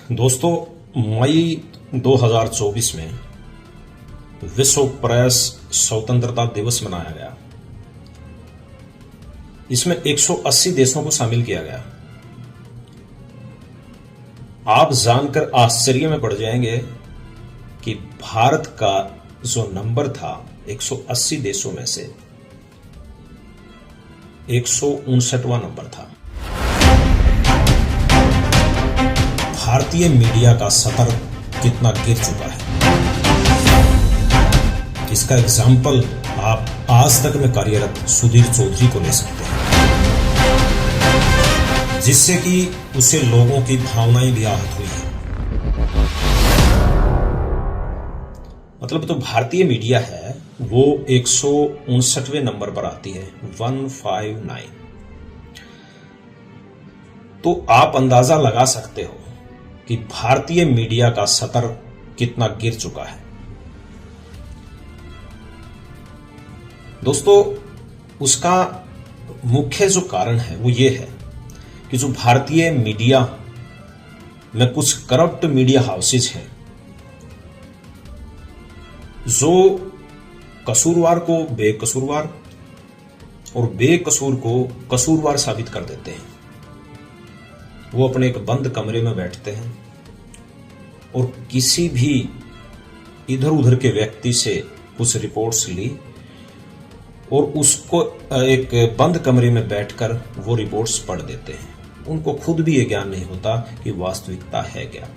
दोस्तों, मई 2024 में विश्व प्रेस स्वतंत्रता दिवस मनाया गया। इसमें 180 देशों को शामिल किया गया। आप जानकर आश्चर्य में पड़ जाएंगे कि भारत का जो नंबर था 180 देशों में से 159वां नंबर था। भारतीय मीडिया का स्तर कितना गिर चुका है, इसका एग्जाम्पल आप आज तक में कार्यरत सुधीर चौधरी को ले सकते हैं, जिससे कि उसे लोगों की भावनाएं भी आहत हुई है। मतलब तो भारतीय मीडिया है वो 159वें नंबर पर आती है, 159। तो आप अंदाजा लगा सकते हो कि भारतीय मीडिया का स्तर कितना गिर चुका है। दोस्तों, उसका मुख्य जो कारण है वो ये है कि जो भारतीय मीडिया में कुछ करप्ट मीडिया हाउसेज हैं, जो कसूरवार को बेकसूरवार और बेकसूर को कसूरवार साबित कर देते हैं। वो अपने एक बंद कमरे में बैठते हैं और किसी भी इधर उधर के व्यक्ति से कुछ रिपोर्ट्स ली और उसको एक बंद कमरे में बैठकर वो रिपोर्ट्स पढ़ देते हैं। उनको खुद भी ये ज्ञान नहीं होता कि वास्तविकता है क्या।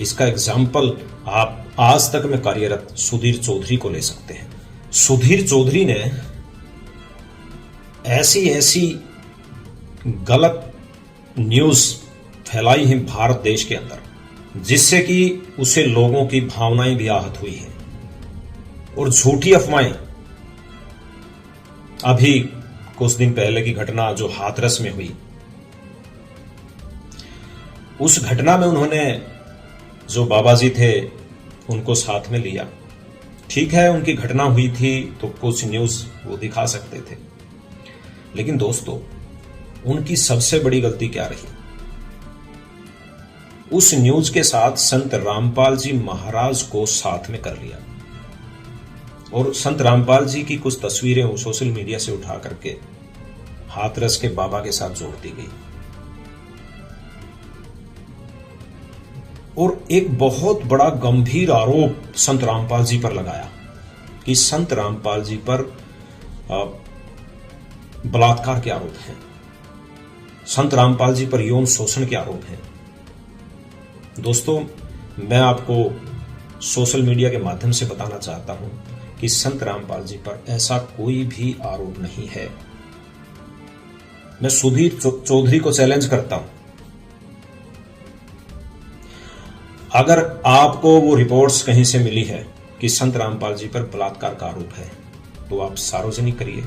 इसका एग्जाम्पल आप आज तक में कार्यरत सुधीर चौधरी को ले सकते हैं। सुधीर चौधरी ने ऐसी गलत न्यूज फैलाई है भारत देश के अंदर, जिससे कि उसे लोगों की भावनाएं भी आहत हुई हैं। और झूठी अफवाहें, अभी कुछ दिन पहले की घटना जो हाथरस में हुई, उस घटना में उन्होंने जो बाबा जी थे उनको साथ में लिया। ठीक है, उनकी घटना हुई थी तो कुछ न्यूज वो दिखा सकते थे, लेकिन दोस्तों उनकी सबसे बड़ी गलती क्या रही? उस न्यूज के साथ संत रामपाल जी महाराज को साथ में कर लिया और संत रामपाल जी की कुछ तस्वीरें वो सोशल मीडिया से उठा करके हाथरस के बाबा के साथ जोड़ दी गई। और एक बहुत बड़ा गंभीर आरोप संत रामपाल जी पर लगाया कि संत रामपाल जी पर बलात्कार के आरोप हैं, संत रामपाल जी पर यौन शोषण के आरोप हैं। दोस्तों, मैं आपको सोशल मीडिया के माध्यम से बताना चाहता हूं कि संत रामपाल जी पर ऐसा कोई भी आरोप नहीं है। मैं सुधीर चौधरी को चैलेंज करता हूं, अगर आपको वो रिपोर्ट्स कहीं से मिली है कि संत रामपाल जी पर बलात्कार का आरोप है तो आप सार्वजनिक करिए।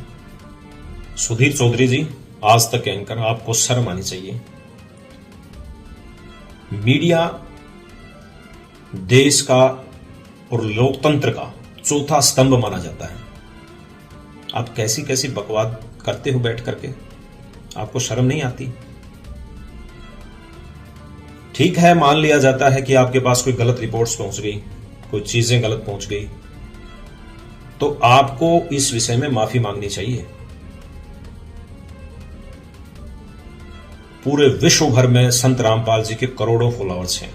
सुधीर चौधरी जी, आज तक एंकर, आपको शर्म आनी चाहिए। मीडिया देश का और लोकतंत्र का चौथा स्तंभ माना जाता है। आप कैसी कैसी बकवाद करते हो बैठ करके, आपको शर्म नहीं आती? ठीक है, मान लिया जाता है कि आपके पास कोई गलत रिपोर्ट्स पहुंच गई, कोई चीजें गलत पहुंच गई, तो आपको इस विषय में माफी मांगनी चाहिए। पूरे विश्व भर में संत रामपाल जी के करोड़ों फॉलोअर्स हैं।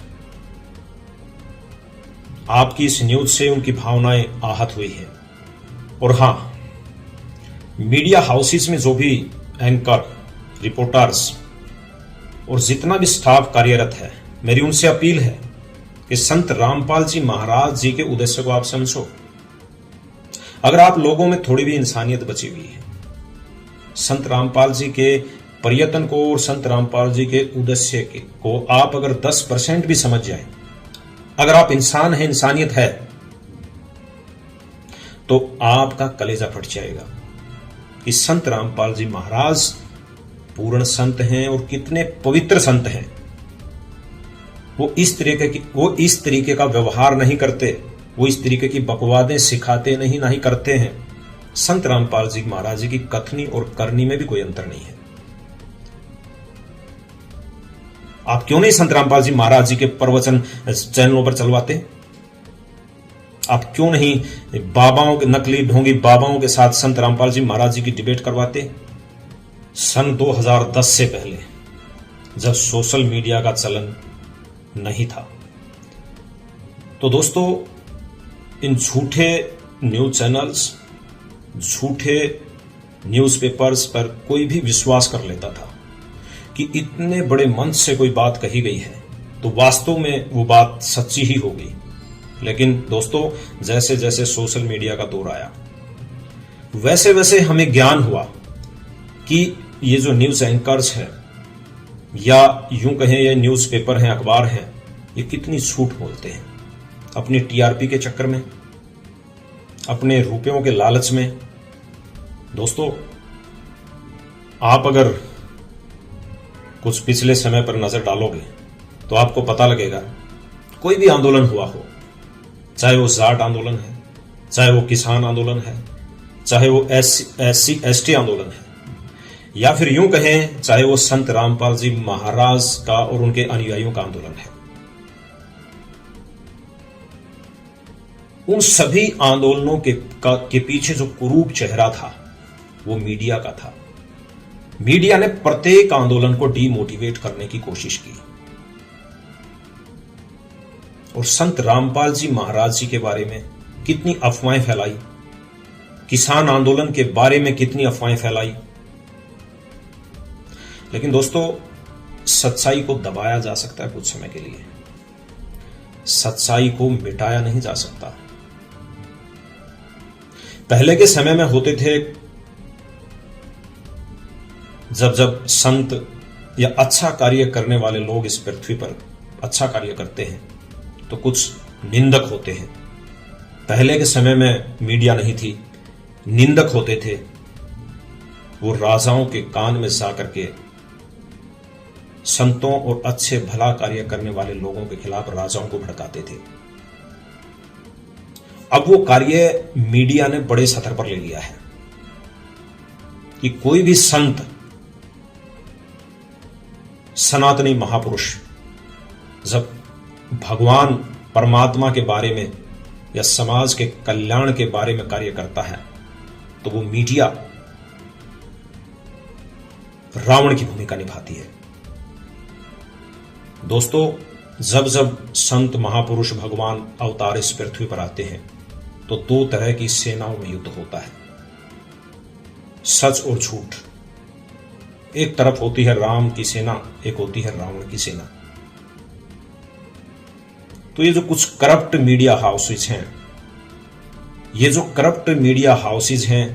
आपकी इस न्यूज से उनकी भावनाएं आहत हुई हैं। और हां, मीडिया हाउसेस में जो भी एंकर, रिपोर्टर्स और जितना भी स्टाफ कार्यरत है, मेरी उनसे अपील है कि संत रामपाल जी महाराज जी के उद्देश्य को आप समझो। अगर आप लोगों में थोड़ी भी इंसानियत बची हुई है, संत रामपाल जी के पर्यटन को और संत रामपाल जी के उद्देश्य को आप अगर 10% भी समझ जाए, अगर आप इंसान हैं, इंसानियत है, तो आपका कलेजा फट जाएगा कि संत रामपाल जी महाराज पूर्ण संत हैं और कितने पवित्र संत हैं। वो इस तरीके का व्यवहार नहीं करते, वो इस तरीके की बकवादें सिखाते नहीं करते हैं। संत रामपाल जी महाराज जी की कथनी और करनी में भी कोई अंतर नहीं है। आप क्यों नहीं संत रामपाल जी महाराज जी के प्रवचन चैनलों पर चलवाते? आप क्यों नहीं बाबाओं के, नकली ढोंगी बाबाओं के साथ संत रामपाल जी महाराज जी की डिबेट करवाते? सन 2010 से पहले, जब सोशल मीडिया का चलन नहीं था। तो दोस्तों, इन झूठे न्यूज चैनल्स, झूठे न्यूज़पेपर्स पर कोई भी विश्वास कर लेता था कि इतने बड़े मंच से कोई बात कही गई है तो वास्तव में वो बात सच्ची ही होगी। लेकिन दोस्तों, जैसे जैसे सोशल मीडिया का दौर आया, वैसे वैसे हमें ज्ञान हुआ कि ये जो न्यूज एंकर्स हैं, या यूं कहें ये न्यूज़पेपर हैं, अखबार हैं, ये कितनी झूठ बोलते हैं अपनी टीआरपी के चक्कर में, अपने रुपयों के लालच में। दोस्तों, आप अगर कुछ पिछले समय पर नजर डालोगे तो आपको पता लगेगा, कोई भी आंदोलन हुआ हो, चाहे वो जाट आंदोलन है, चाहे वो किसान आंदोलन है, चाहे वो SC ST आंदोलन है, या फिर यूं कहें चाहे वो संत रामपाल जी महाराज का और उनके अनुयायियों का आंदोलन है, उन सभी आंदोलनों के पीछे जो कुरूप चेहरा था वो मीडिया का था। मीडिया ने प्रत्येक आंदोलन को डीमोटिवेट करने की कोशिश की और संत रामपाल जी महाराज जी के बारे में कितनी अफवाहें फैलाई, किसान आंदोलन के बारे में कितनी अफवाहें फैलाई। लेकिन दोस्तों, सच्चाई को दबाया जा सकता है कुछ समय के लिए, सच्चाई को मिटाया नहीं जा सकता। पहले के समय में होते थे, जब संत या अच्छा कार्य करने वाले लोग इस पृथ्वी पर अच्छा कार्य करते हैं तो कुछ निंदक होते हैं। पहले के समय में मीडिया नहीं थी, निंदक होते थे, वो राजाओं के कान में जा करके संतों और अच्छे भला कार्य करने वाले लोगों के खिलाफ राजाओं को भड़काते थे। अब वो कार्य मीडिया ने बड़े सतर पर ले लिया है कि कोई भी संत, सनातनी महापुरुष जब भगवान परमात्मा के बारे में या समाज के कल्याण के बारे में कार्य करता है तो वो मीडिया रावण की भूमिका निभाती है। दोस्तों, जब जब संत महापुरुष भगवान अवतार इस पृथ्वी पर आते हैं तो दो तरह की सेनाओं में युद्ध होता है, सच और झूठ। एक तरफ होती है राम की सेना, एक होती है रावण की सेना। तो ये जो कुछ करप्ट मीडिया हाउसेज हैं, ये जो करप्ट मीडिया हाउसेज हैं,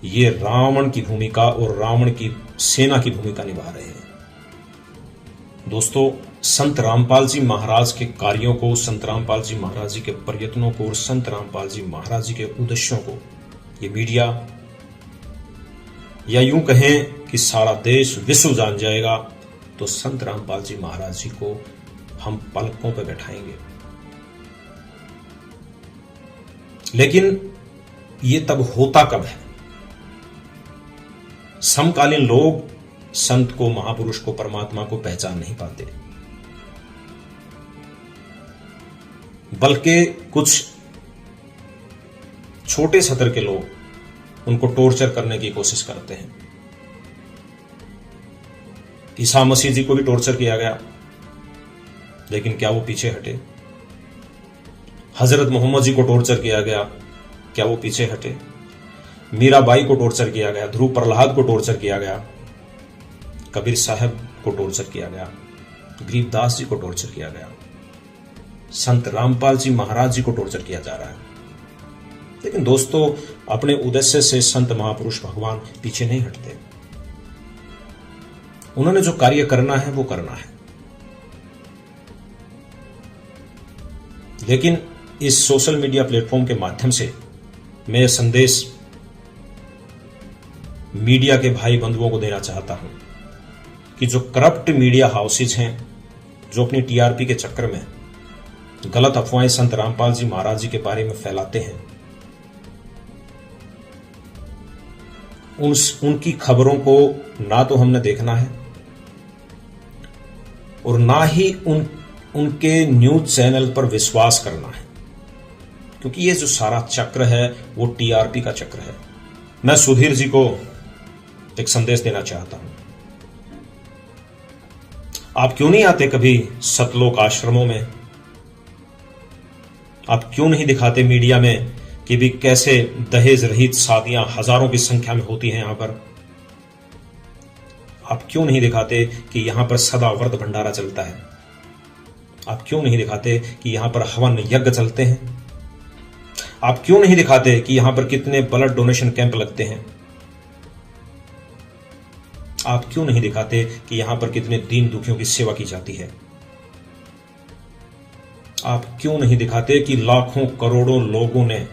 ये रावण की भूमिका और रावण की सेना की भूमिका निभा रहे हैं। दोस्तों, संत रामपाल जी महाराज के कार्यों को, संत रामपाल जी महाराज जी के प्रयत्नों को और संत रामपाल जी महाराज जी के उद्देश्यों को ये मीडिया, या यूं कहें कि सारा देश विश्व जान जाएगा तो संत रामपाल जी महाराज जी को हम पलकों पर बैठाएंगे। लेकिन ये तब होता कब है? समकालीन लोग संत को, महापुरुष को, परमात्मा को पहचान नहीं पाते, बल्कि कुछ छोटे सतर के लोग उनको टॉर्चर करने की कोशिश करते हैं। ईसा मसीह जी को भी टॉर्चर किया गया, लेकिन क्या वो पीछे हटे? हजरत मोहम्मद जी को टॉर्चर किया गया, क्या वो पीछे हटे? मीराबाई को टॉर्चर किया गया, ध्रुव प्रहलाद को टॉर्चर किया गया, कबीर साहब को टॉर्चर किया गया, गरीबदास जी को टॉर्चर किया गया, संत रामपाल जी महाराज जी को टॉर्चर किया जा रहा है। लेकिन दोस्तों, अपने उद्देश्य से संत महापुरुष भगवान पीछे नहीं हटते। उन्होंने जो कार्य करना है वो करना है। लेकिन इस सोशल मीडिया प्लेटफॉर्म के माध्यम से मैं संदेश मीडिया के भाई बंधुओं को देना चाहता हूं कि जो करप्ट मीडिया हाउसेज हैं, जो अपनी टीआरपी के चक्कर में गलत अफवाहें संत रामपाल जी महाराज जी के बारे में फैलाते हैं, उनकी खबरों को ना तो हमने देखना है, और ना ही उनके न्यूज चैनल पर विश्वास करना है, क्योंकि ये जो सारा चक्र है वो टीआरपी का चक्र है। मैं सुधीर जी को एक संदेश देना चाहता हूं, आप क्यों नहीं आते कभी सतलोक आश्रमों में? आप क्यों नहीं दिखाते मीडिया में कि भी कैसे दहेज रहित शादियां हजारों की संख्या में होती हैं यहां पर? आप क्यों नहीं दिखाते कि यहां पर सदा व्रत भंडारा चलता है? आप क्यों नहीं दिखाते कि यहां पर हवन यज्ञ चलते हैं? आप क्यों नहीं दिखाते कि यहां पर कितने ब्लड डोनेशन कैंप लगते हैं? आप क्यों नहीं दिखाते कि यहां पर कितने दीन दुखियों की सेवा की जाती है? आप क्यों नहीं दिखाते कि लाखों करोड़ों लोगों ने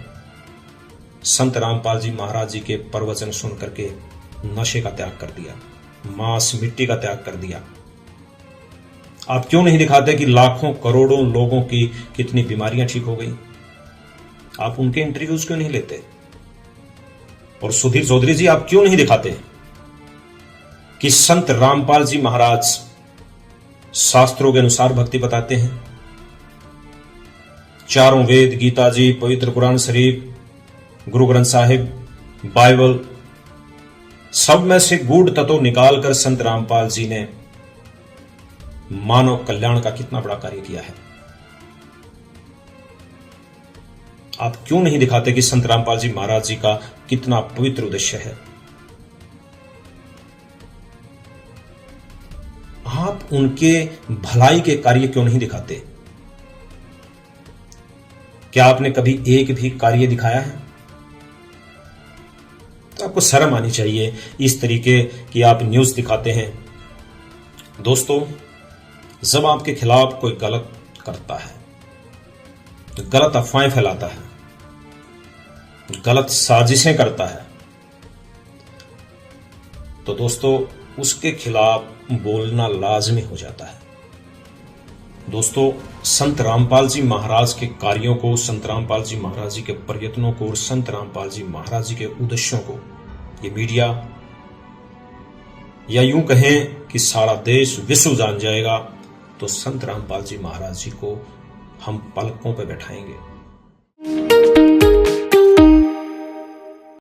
संत रामपाल जी महाराज जी के प्रवचन सुन करके नशे का त्याग कर दिया, मांस मिट्टी का त्याग कर दिया? आप क्यों नहीं दिखाते कि लाखों करोड़ों लोगों की कितनी बीमारियां ठीक हो गई? आप उनके इंटरव्यूज क्यों नहीं लेते? और सुधीर चौधरी जी, आप क्यों नहीं दिखाते कि संत रामपाल जी महाराज शास्त्रों के अनुसार भक्ति बताते हैं? चारों वेद, गीता जी, पवित्र कुरान शरीफ, गुरु ग्रंथ साहिब, बाइबल, सब में से गूढ़ तत्व निकालकर संत रामपाल जी ने मानव कल्याण का कितना बड़ा कार्य किया है। आप क्यों नहीं दिखाते कि संत रामपाल जी महाराज जी का कितना पवित्र उद्देश्य है? आप उनके भलाई के कार्य क्यों नहीं दिखाते? क्या आपने कभी एक भी कार्य दिखाया है? तो आपको शर्म आनी चाहिए इस तरीके की आप न्यूज दिखाते हैं। दोस्तों, जब आपके खिलाफ कोई गलत करता है, तो गलत अफवाहें फैलाता है, गलत साजिशें करता है, तो दोस्तों उसके खिलाफ बोलना लाजमी हो जाता है। दोस्तों, संत रामपाल जी महाराज के कार्यों को, संत रामपाल जी महाराज जी के प्रयत्नों को और संत रामपाल जी महाराज जी के उद्देश्यों को ये मीडिया, या यूं कहें कि सारा देश विश्व जान जाएगा, तो संत रामपाल जी महाराज जी को हम पलकों पर बैठाएंगे।